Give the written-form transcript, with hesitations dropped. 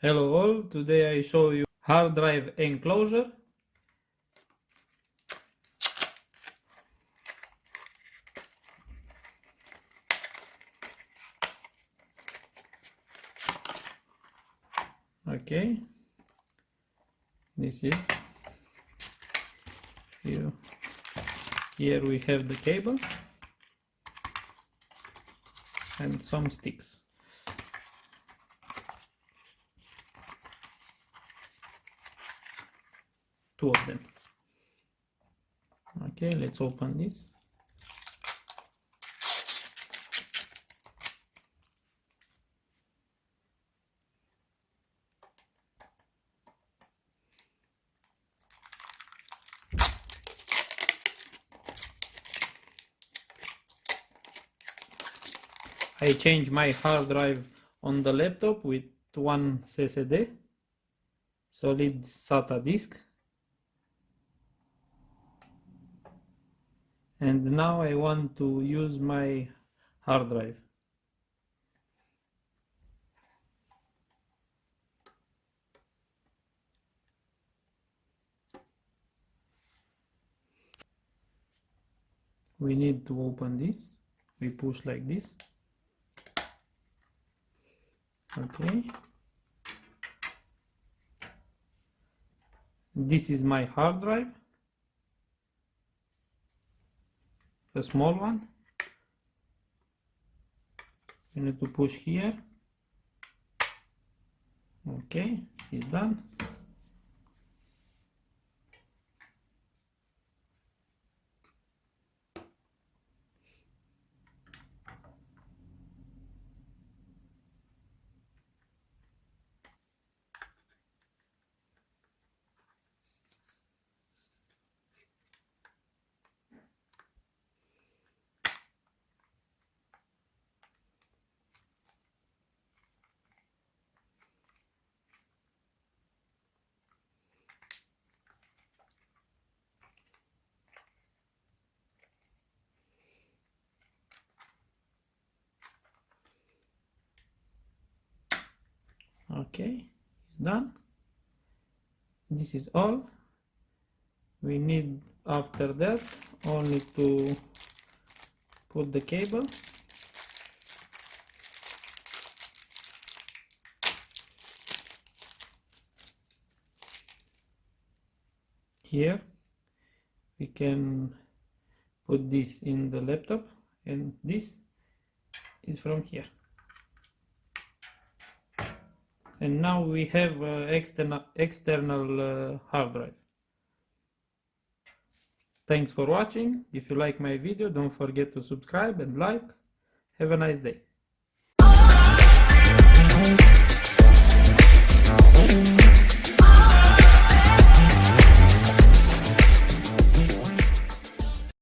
Hello all, today I show you hard drive enclosure. Okay, this is here we have the cable and some sticks. Two of them. Okay, let's open this. I changed my hard drive on the laptop with one SSD, solid SATA disk. And now I want to use my hard drive. We need to open this. We push like this. Okay. This is my hard drive. A small one. You need to push here. Okay, it's done. Okay, it's done. This is all. We need after that only to put the cable. Here we can put this in the laptop, and this is from here. And now we have external hard drive. Thanks for watching. If you like my video, don't forget to subscribe and like. Have a nice day.